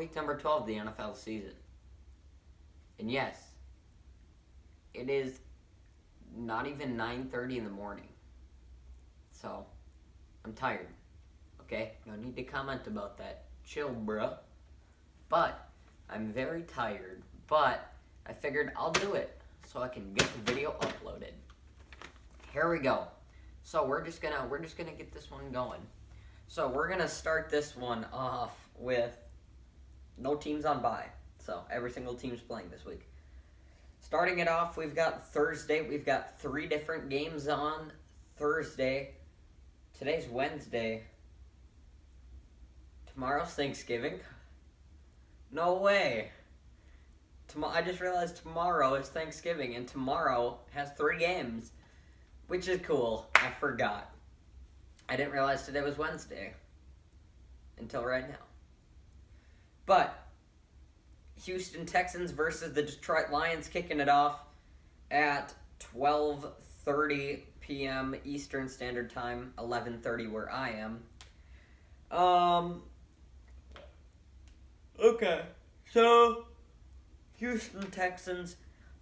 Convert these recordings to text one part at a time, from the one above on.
week number 12 of the NFL season. And yes, it is not even 9:30 in the morning. So, I'm tired. Okay? No need to comment about that. Chill, bruh. But, I'm very tired. But, I figured I'll do it so I can get the video uploaded. Here we go. So, we're just gonna get this one going. So, we're gonna start this one off with no teams on bye. So, every single team's playing this week. Starting it off, we've got Thursday. We've got 3 different games on Thursday. Today's Wednesday. Tomorrow's Thanksgiving. No way. I just realized tomorrow is Thanksgiving, and tomorrow has 3 games, which is cool. I forgot. I didn't realize today was Wednesday until right now. But Houston Texans versus the Detroit Lions kicking it off at 12:30 p.m. Eastern Standard Time, 11:30 where I am. Okay. So, Houston Texans,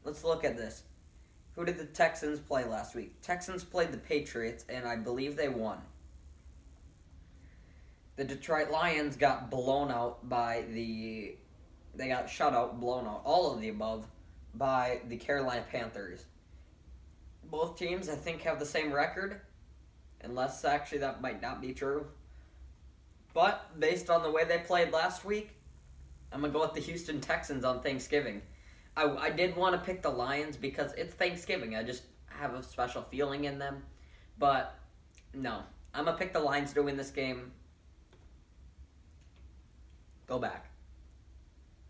let's look at this. Who did the Texans play last week? Texans played the Patriots, and I believe they won. The Detroit Lions got blown out by they got shut out, blown out, all of the above, by the Carolina Panthers. Both teams, I think, have the same record, unless actually that might not be true. But, based on the way they played last week, I'm going to go with the Houston Texans on Thanksgiving. I did want to pick the Lions because it's Thanksgiving. I just have a special feeling in them. But, no. I'm going to pick the Lions to win this game. Go back.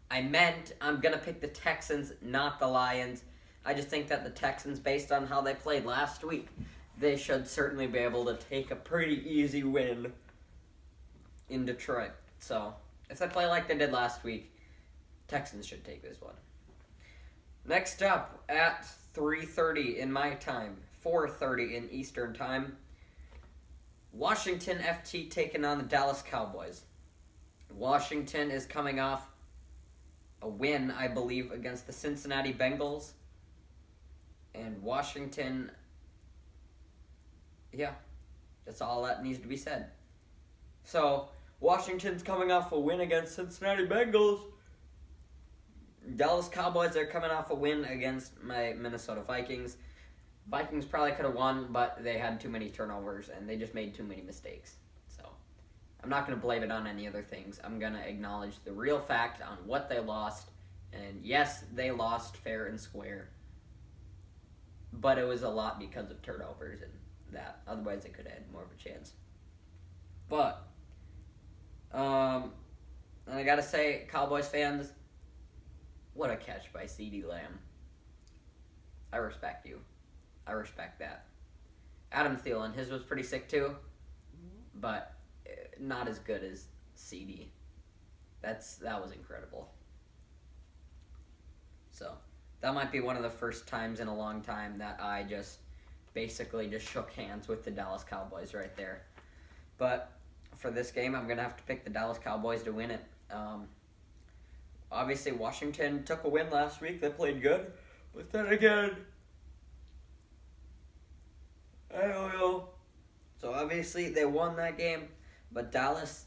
I meant I'm going to pick the Texans, not the Lions. I just think that the Texans, based on how they played last week, they should certainly be able to take a pretty easy win in Detroit. So, if they play like they did last week, Texans should take this one. Next up, at 3:30 in my time, 4:30 in Eastern Time, Washington FT taking on the Dallas Cowboys. Washington is coming off a win, I believe, against the Cincinnati Bengals. And Washington, yeah, that's all that needs to be said. So, Washington's coming off a win against Cincinnati Bengals. Dallas Cowboys are coming off a win against my Minnesota Vikings. Vikings probably could have won, but they had too many turnovers, and they just made too many mistakes. So, I'm not going to blame it on any other things. I'm going to acknowledge the real fact on what they lost. And yes, they lost fair and square. But it was a lot because of turnovers and that. Otherwise, they could have had more of a chance. But, and I got to say, Cowboys fans, what a catch by CeeDee Lamb. I respect you. I respect that. Adam Thielen, his was pretty sick too, but not as good as CD. That was incredible. So, that might be one of the first times in a long time that I just basically just shook hands with the Dallas Cowboys right there. But for this game, I'm going to have to pick the Dallas Cowboys to win it. Obviously, Washington took a win last week. They played good. But then again, I don't know. So obviously, they won that game. But Dallas,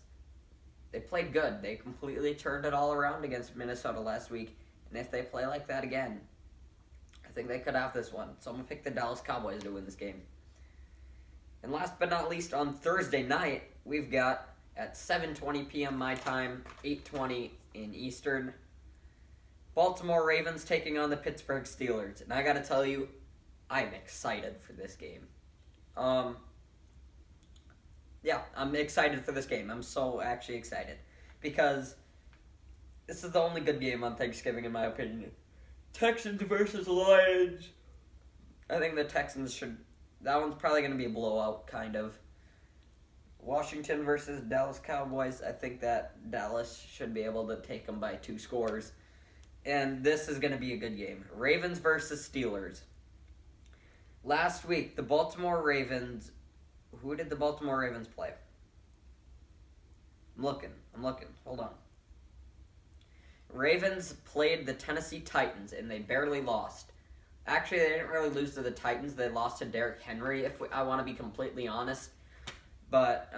they played good. They completely turned it all around against Minnesota last week. And if they play like that again, I think they could have this one. So I'm going to pick the Dallas Cowboys to win this game. And last but not least, on Thursday night, we've got at 7:20 p.m. my time, 8:20 in Eastern, Baltimore Ravens taking on the Pittsburgh Steelers. And I got to tell you, I'm excited for this game. Yeah, I'm excited for this game. I'm so actually excited. Because this is the only good game on Thanksgiving, in my opinion. Texans versus Lions. I think the Texans should... That one's probably going to be a blowout, kind of. Washington versus Dallas Cowboys. I think that Dallas should be able to take them by 2 scores. And this is going to be a good game. Ravens versus Steelers. Last week, the Baltimore Ravens... Who did the Baltimore Ravens play? I'm looking. Hold on. Ravens played the Tennessee Titans, and they barely lost. Actually, they didn't really lose to the Titans. They lost to Derrick Henry, I want to be completely honest. But,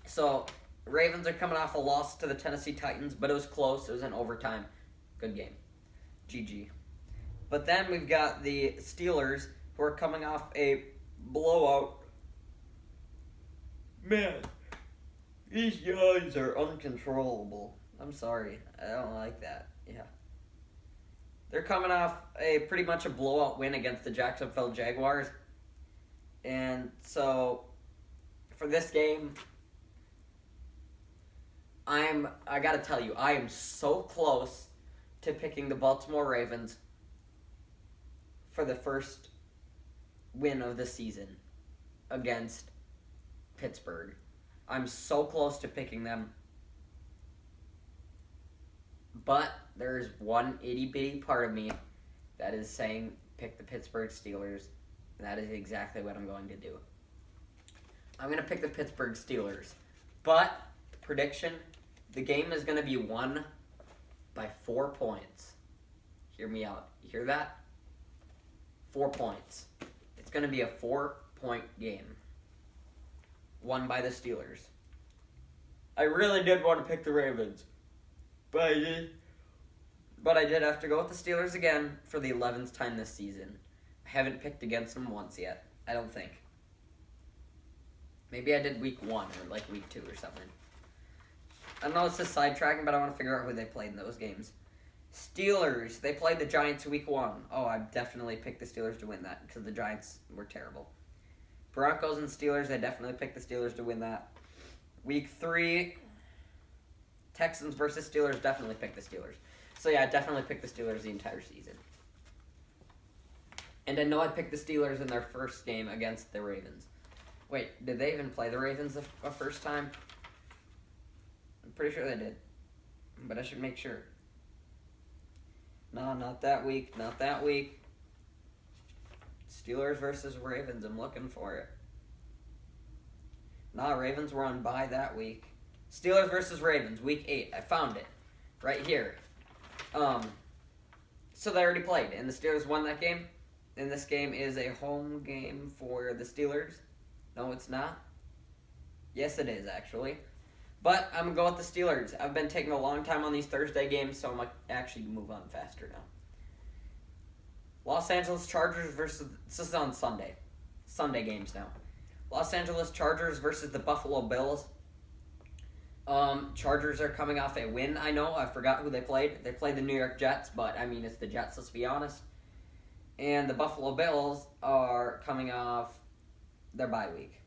so, Ravens are coming off a loss to the Tennessee Titans, but it was close. It was in overtime. Good game. GG. But then we've got the Steelers, who are coming off a blowout. Man, these guys are uncontrollable. I'm sorry. I don't like that. Yeah. They're coming off pretty much a blowout win against the Jacksonville Jaguars. And so, for this game, I gotta tell you, I am so close to picking the Baltimore Ravens for the first win of the season against Pittsburgh. I'm so close to picking them. But there's one itty-bitty part of me that is saying pick the Pittsburgh Steelers. And that is exactly what I'm going to do. I'm going to pick the Pittsburgh Steelers. But, prediction, the game is going to be won by 4 points. Hear me out. You hear that? 4 points. It's going to be a 4-point game. Won by the Steelers. I really did want to pick the Ravens. But I did have to go with the Steelers again for the 11th time this season. I haven't picked against them once yet. I don't think. Maybe I did week 1 or like week 2 or something. I know it's just sidetracking, but I want to figure out who they played in those games. Steelers, they played the Giants week 1. Oh, I definitely picked the Steelers to win that because the Giants were terrible. Broncos and Steelers, I definitely picked the Steelers to win that. Week 3, Texans versus Steelers, definitely picked the Steelers. So yeah, I definitely picked the Steelers the entire season. And I know I picked the Steelers in their first game against the Ravens. Wait, did they even play the Ravens the first time? I'm pretty sure they did. But I should make sure. No, not that week. Not that week. Steelers versus Ravens. I'm looking for it. Nah, Ravens were on bye that week. Steelers versus Ravens, week 8. I found it. Right here. So they already played, and the Steelers won that game. And this game is a home game for the Steelers. No, it's not. Yes, it is, actually. But I'm going to go with the Steelers. I've been taking a long time on these Thursday games, so I'm going to actually move on faster now. Los Angeles Chargers versus... This is on Sunday. Sunday games now. Los Angeles Chargers versus the Buffalo Bills. Chargers are coming off a win, I know. I forgot who they played. They played the New York Jets, but, I mean, it's the Jets, let's be honest. And the Buffalo Bills are coming off their bye week.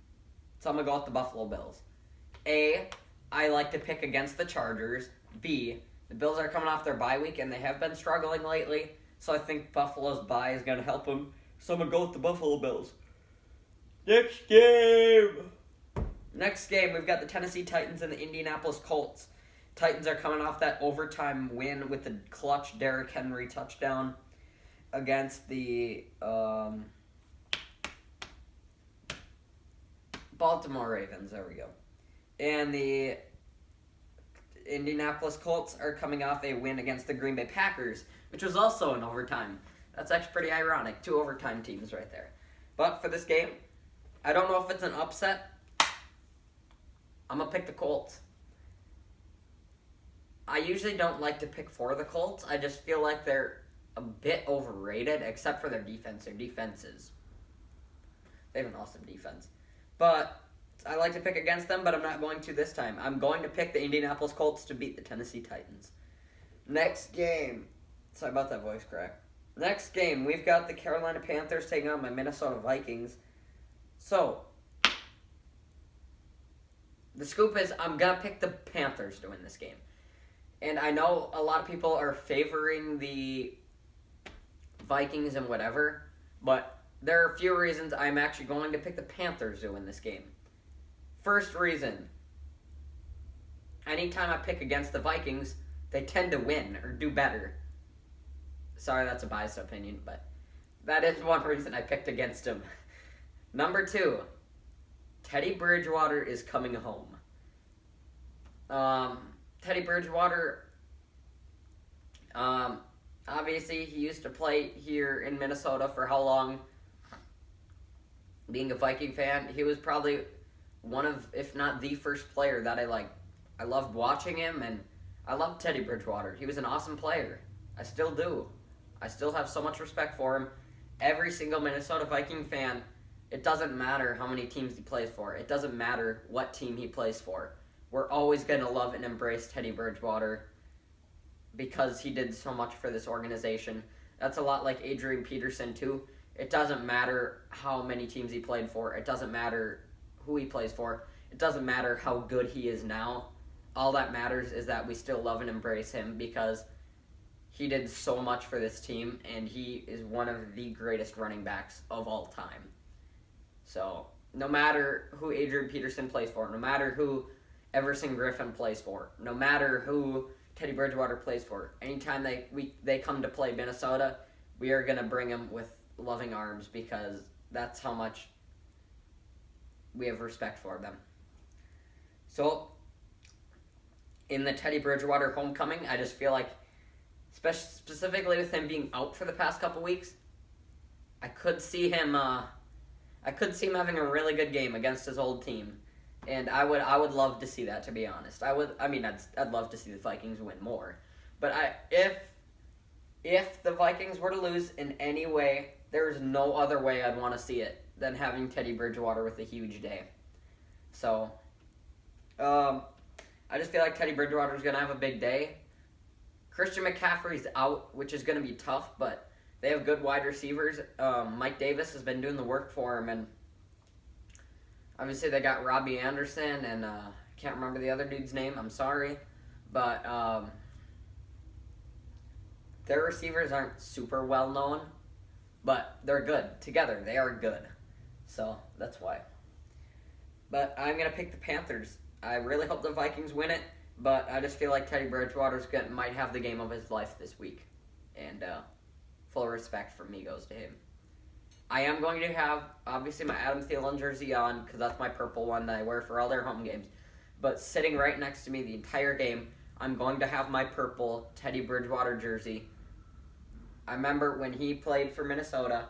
So I'm going to go with the Buffalo Bills. A, I like to pick against the Chargers. B, the Bills are coming off their bye week, and they have been struggling lately. So I think Buffalo's bye is going to help them. So I'm going to go with the Buffalo Bills. Next game, we've got the Tennessee Titans and the Indianapolis Colts. Titans are coming off that overtime win with the clutch Derrick Henry touchdown against the Baltimore Ravens. There we go. And the Indianapolis Colts are coming off a win against the Green Bay Packers, which was also in overtime. That's actually pretty ironic. 2 overtime teams right there. But for this game, I don't know if it's an upset. I'm going to pick the Colts. I usually don't like to pick for the Colts. I just feel like they're a bit overrated, except for their defense. Their defense they have an awesome defense. But I like to pick against them, but I'm not going to this time. I'm going to pick the Indianapolis Colts to beat the Tennessee Titans. Next game. Sorry about that voice crack. Next game, we've got the Carolina Panthers taking on my Minnesota Vikings. So, the scoop is I'm going to pick the Panthers to win this game. And I know a lot of people are favoring the Vikings and whatever, but there are a few reasons I'm actually going to pick the Panthers to win this game. First reason, anytime I pick against the Vikings, they tend to win or do better. Sorry, that's a biased opinion, but that is one reason I picked against them. Number 2, Teddy Bridgewater is coming home. Teddy Bridgewater, obviously he used to play here in Minnesota for how long? Being a Viking fan, he was probably one of, if not the first player that I liked. I loved watching him, and I loved Teddy Bridgewater. He was an awesome player. I still do. I still have so much respect for him. Every single Minnesota Viking fan, it doesn't matter how many teams he plays for. It doesn't matter what team he plays for. We're always going to love and embrace Teddy Bridgewater because he did so much for this organization. That's a lot like Adrian Peterson, too. It doesn't matter how many teams he played for. It doesn't matter who he plays for. It doesn't matter how good he is now. All that matters is that we still love and embrace him because he did so much for this team, and he is one of the greatest running backs of all time. So, no matter who Adrian Peterson plays for, no matter who Everson Griffin plays for, no matter who Teddy Bridgewater plays for, anytime they come to play Minnesota, we are going to bring them with loving arms because that's how much we have respect for them. So, in the Teddy Bridgewater homecoming, I just feel like, specifically with him being out for the past couple weeks, I could see him having a really good game against his old team, and I would love to see that, to be honest. I'd love to see the Vikings win more, but if the Vikings were to lose in any way, there's no other way I'd want to see it than having Teddy Bridgewater with a huge day. So, I just feel like Teddy Bridgewater's going to have a big day. Christian McCaffrey's out, which is going to be tough, but they have good wide receivers. Mike Davis has been doing the work for him, and obviously they got Robbie Anderson, and I can't remember the other dude's name. I'm sorry. But their receivers aren't super well known, but they're good. Together, they are good. So, that's why. But I'm going to pick the Panthers. I really hope the Vikings win it, but I just feel like Teddy Bridgewater might have the game of his life this week. And full respect from me goes to him. I am going to have, obviously, my Adam Thielen jersey on, because that's my purple one that I wear for all their home games. But sitting right next to me the entire game, I'm going to have my purple Teddy Bridgewater jersey. I remember when he played for Minnesota.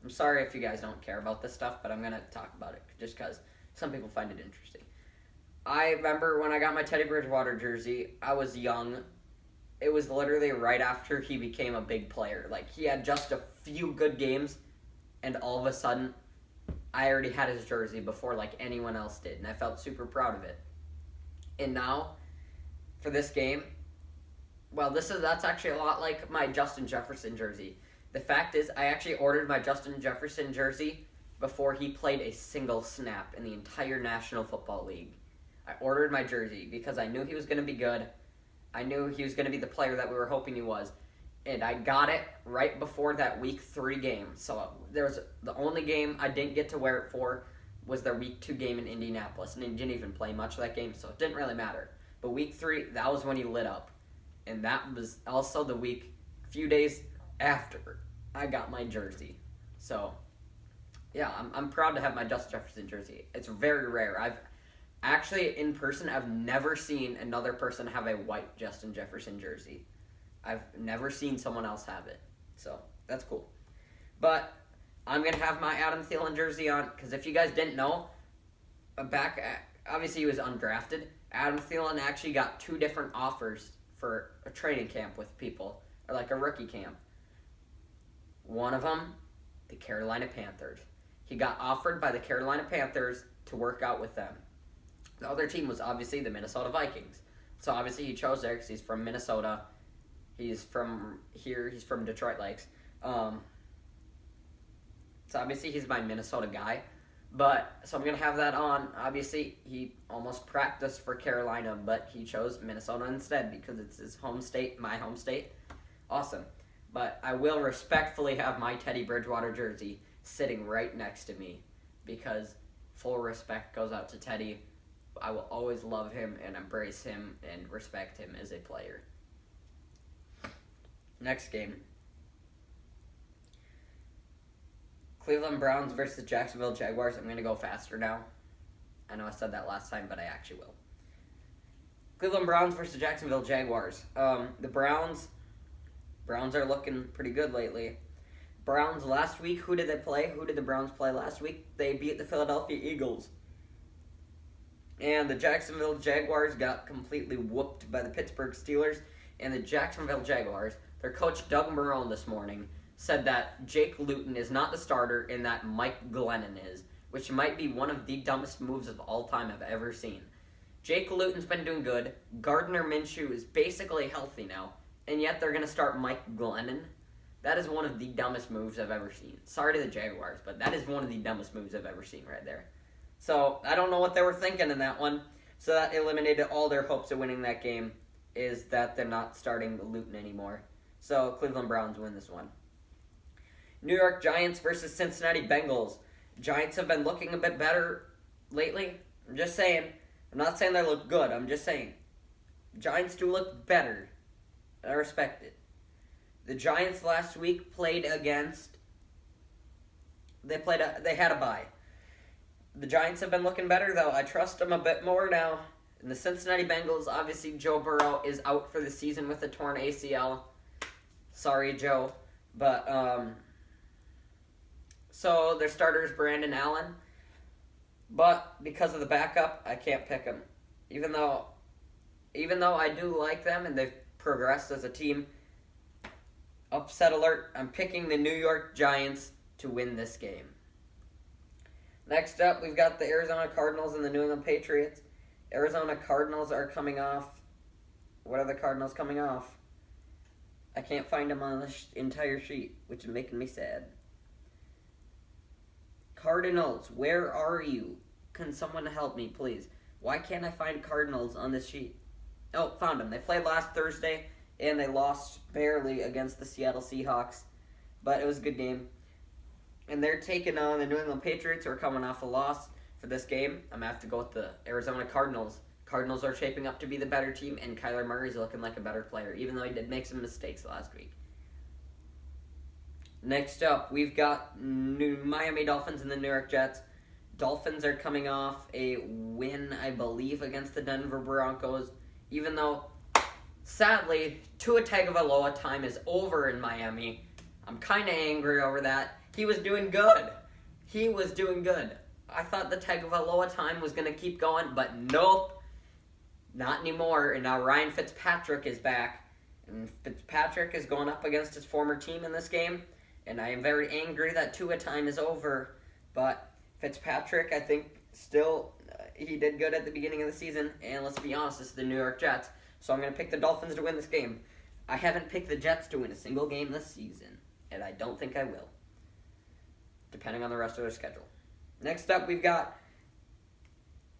I'm sorry if you guys don't care about this stuff, but I'm going to talk about it just because some people find it interesting. I remember when I got my Teddy Bridgewater jersey, I was young. It was literally right after he became a big player. Like, he had just a few good games, and all of a sudden, I already had his jersey before, like, anyone else did, and I felt super proud of it. And now, for this game, well, that's actually a lot like my Justin Jefferson jersey. The fact is, I actually ordered my Justin Jefferson jersey before he played a single snap in the entire National Football League. I ordered my jersey because I knew he was going to be good. I knew he was going to be the player that we were hoping he was. And I got it right before that Week 3 game. So there's the only game I didn't get to wear it for was their Week 2 game in Indianapolis. And he didn't even play much of that game, so it didn't really matter. But Week 3, that was when he lit up. And that was also the week, a few days after I got my jersey. So, yeah, I'm proud to have my Justin Jefferson jersey. It's very rare. Actually, in person, I've never seen another person have a white Justin Jefferson jersey. I've never seen someone else have it. So, that's cool. But I'm going to have my Adam Thielen jersey on, because if you guys didn't know, obviously he was undrafted. Adam Thielen actually got 2 different offers for a training camp with people, or like a rookie camp. One of them, the Carolina Panthers. He got offered by the Carolina Panthers to work out with them. The other team was obviously the Minnesota Vikings. So obviously he chose there because he's from Minnesota. He's from here. He's from Detroit Lakes. So obviously he's my Minnesota guy. So I'm going to have that on. Obviously he almost practiced for Carolina, but he chose Minnesota instead because it's his home state, my home state. Awesome. But I will respectfully have my Teddy Bridgewater jersey sitting right next to me because full respect goes out to Teddy. I will always love him and embrace him and respect him as a player. Next game. Cleveland Browns versus Jacksonville Jaguars. I'm going to go faster now. I know I said that last time, but I actually will. Cleveland Browns versus Jacksonville Jaguars. The Browns are looking pretty good lately. Browns last week, who did they play? Who did the Browns play last week? They beat the Philadelphia Eagles. And the Jacksonville Jaguars got completely whooped by the Pittsburgh Steelers. And the Jacksonville Jaguars, their coach Doug Marrone this morning said that Jake Luton is not the starter and that Mike Glennon is, which might be one of the dumbest moves of all time I've ever seen. Jake Luton's been doing good. Gardner Minshew is basically healthy now, and yet they're going to start Mike Glennon. That is one of the dumbest moves I've ever seen. Sorry to the Jaguars, but that is one of the dumbest moves I've ever seen right there. So, I don't know what they were thinking in that one. So that eliminated all their hopes of winning that game, is that they're not starting Luton anymore. So, Cleveland Browns win this one. New York Giants versus Cincinnati Bengals. Giants have been looking a bit better lately. I'm just saying. I'm not saying they look good. I'm just saying. Giants do look better. I respect it. The Giants last week played against... They had a bye. The Giants have been looking better, though. I trust them a bit more now. And the Cincinnati Bengals, obviously, Joe Burrow is out for the season with a torn ACL. Sorry, Joe. But, so their starter is Brandon Allen. But because of the backup, I can't pick him. Even though I do like them and they've progressed as a team, upset alert, I'm picking the New York Giants to win this game. Next up, we've got the Arizona Cardinals and the New England Patriots. Arizona Cardinals are coming off. What are the Cardinals coming off? I can't find them on the entire sheet, which is making me sad. Cardinals, where are you? Can someone help me, please? Why can't I find Cardinals on this sheet? Oh, found them. They played last Thursday, and they lost barely against the Seattle Seahawks. But it was a good game. And they're taking on the New England Patriots, who are coming off a loss for this game. I'm going to have to go with the Arizona Cardinals. Cardinals are shaping up to be the better team, and Kyler Murray's looking like a better player, even though he did make some mistakes last week. Next up, we've got Miami Dolphins and the New York Jets. Dolphins are coming off a win, I believe, against the Denver Broncos, even though, sadly, Tua Tagovailoa time is over in Miami. I'm kind of angry over that. He was doing good. I thought the Tagovailoa time was going to keep going, but nope. Not anymore. And now Ryan Fitzpatrick is back. And Fitzpatrick is going up against his former team in this game. And I am very angry that Tua time is over. But Fitzpatrick, I think, still, he did good at the beginning of the season. And let's be honest, this is the New York Jets. So I'm going to pick the Dolphins to win this game. I haven't picked the Jets to win a single game this season. And I don't think I will, depending on the rest of their schedule. Next up, we've got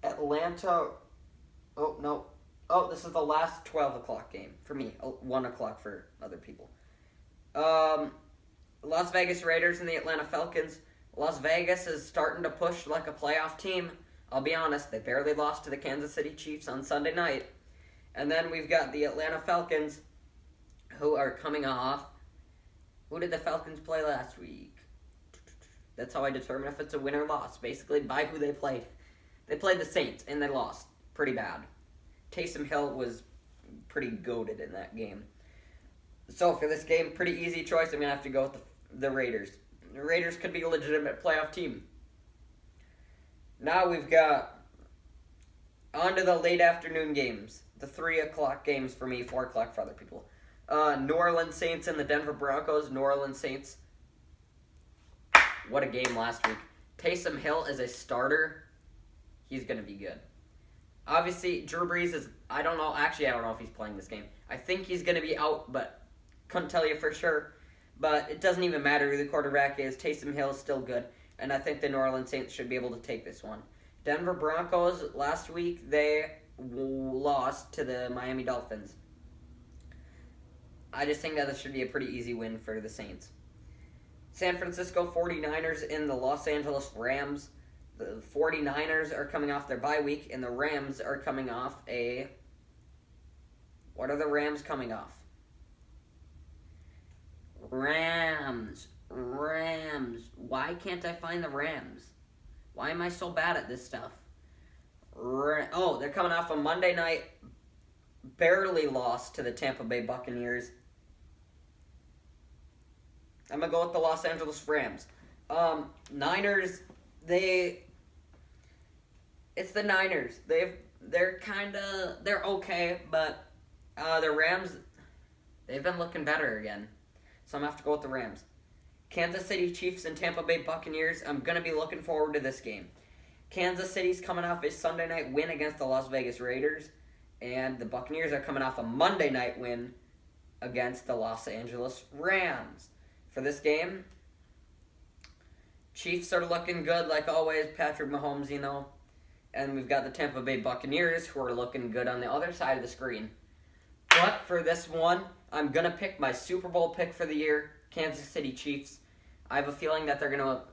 Atlanta. Oh, no. Oh, this is the last 12 o'clock game for me. 1 o'clock for other people. Las Vegas Raiders and the Atlanta Falcons. Las Vegas is starting to push like a playoff team. I'll be honest, they barely lost to the Kansas City Chiefs on Sunday night. And then we've got the Atlanta Falcons, who are coming off. Who did the Falcons play last week? That's how I determine if it's a win or loss, basically by who they played. They played the Saints, and they lost pretty bad. Taysom Hill was pretty goated in that game. So for this game, pretty easy choice. I'm going to have to go with the Raiders. The Raiders could be a legitimate playoff team. Now we've got on to the late afternoon games. The 3 o'clock games for me, 4 o'clock for other people. New Orleans Saints and the Denver Broncos. New Orleans Saints. What a game last week. Taysom Hill as a starter, he's going to be good. Obviously, Drew Brees is, I don't know if he's playing this game. I think he's going to be out, but couldn't tell you for sure. But it doesn't even matter who the quarterback is. Taysom Hill is still good, and I think the New Orleans Saints should be able to take this one. Denver Broncos, last week, they lost to the Miami Dolphins. I just think that this should be a pretty easy win for the Saints. San Francisco 49ers and the Los Angeles Rams. The 49ers are coming off their bye week, and the Rams are coming off a... What are the Rams coming off? Rams. Why can't I find the Rams? Why am I so bad at this stuff? They're coming off a Monday night barely lost to the Tampa Bay Buccaneers. I'm going to go with the Los Angeles Rams. Niners, it's the Niners. They're okay, but the Rams, they've been looking better again. So I'm going to have to go with the Rams. Kansas City Chiefs and Tampa Bay Buccaneers, I'm going to be looking forward to this game. Kansas City's coming off a Sunday night win against the Las Vegas Raiders, and the Buccaneers are coming off a Monday night win against the Los Angeles Rams. For this game, Chiefs are looking good like always, Patrick Mahomes, and we've got the Tampa Bay Buccaneers who are looking good on the other side of the screen. But for this one, I'm going to pick my Super Bowl pick for the year, Kansas City Chiefs. I have a feeling that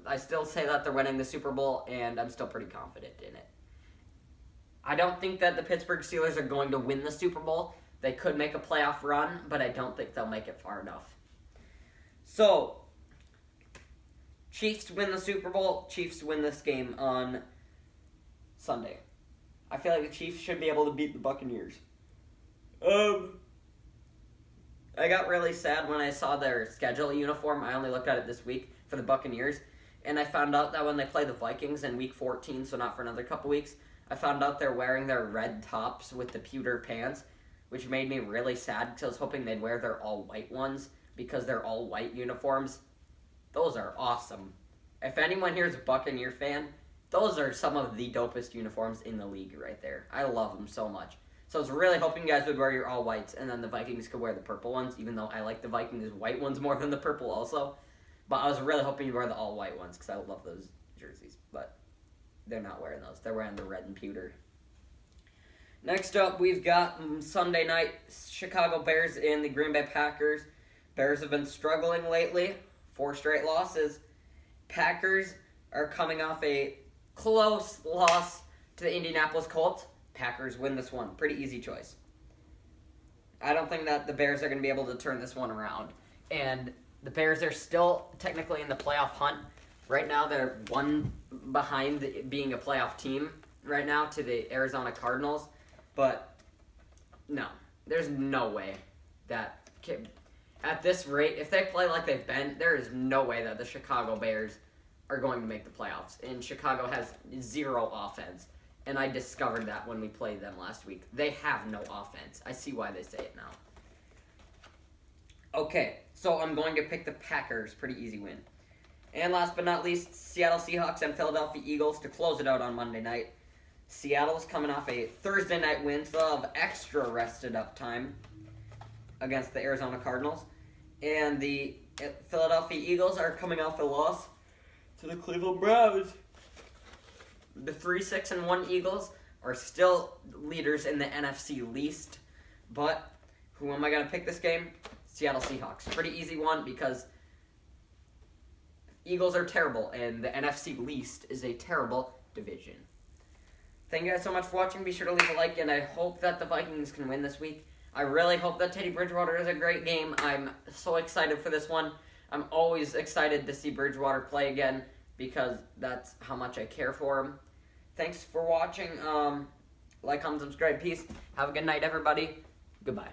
I still say that they're winning the Super Bowl, and I'm still pretty confident in it. I don't think that the Pittsburgh Steelers are going to win the Super Bowl. They could make a playoff run, but I don't think they'll make it far enough. So, Chiefs win the Super Bowl. Chiefs win this game on Sunday. I feel like the Chiefs should be able to beat the Buccaneers. I got really sad when I saw their schedule uniform. I only looked at it this week for the Buccaneers. And I found out that when they play the Vikings in week 14, so not for another couple weeks, I found out they're wearing their red tops with the pewter pants, which made me really sad because I was hoping they'd wear their all-white ones because they're all-white uniforms. Those are awesome. If anyone here is a Buccaneer fan, those are some of the dopest uniforms in the league right there. I love them so much. So I was really hoping you guys would wear your all-whites, and then the Vikings could wear the purple ones, even though I like the Vikings white ones more than the purple also. But I was really hoping you'd wear the all-white ones, because I love those jerseys. But they're not wearing those. They're wearing the red and pewter. Next up, we've got Sunday night, Chicago Bears and the Green Bay Packers. Bears have been struggling lately. 4 straight losses. Packers are coming off a close loss to the Indianapolis Colts. Packers win this one. Pretty easy choice. I don't think that the Bears are going to be able to turn this one around. And the Bears are still technically in the playoff hunt. Right now, they're one behind being a playoff team right now to the Arizona Cardinals. But, no. There's no way that, at this rate, if they play like they've been, there is no way that the Chicago Bears are going to make the playoffs. And Chicago has 0 offense. And I discovered that when we played them last week. They have no offense. I see why they say it now. Okay, so I'm going to pick the Packers. Pretty easy win. And last but not least, Seattle Seahawks and Philadelphia Eagles to close it out on Monday night. Seattle's coming off a Thursday night win, so they'll have extra rested up time against the Arizona Cardinals. And the Philadelphia Eagles are coming off a loss to the Cleveland Browns. The 3-6-1 Eagles are still leaders in the NFC least. But who am I going to pick this game? Seattle Seahawks. Pretty easy one because Eagles are terrible, and the NFC least is a terrible division. Thank you guys so much for watching. Be sure to leave a like, and I hope that the Vikings can win this week. I really hope that Teddy Bridgewater is a great game. I'm so excited for this one. I'm always excited to see Bridgewater play again because that's how much I care for him. Thanks for watching. Like, comment, subscribe. Peace. Have a good night, everybody. Goodbye.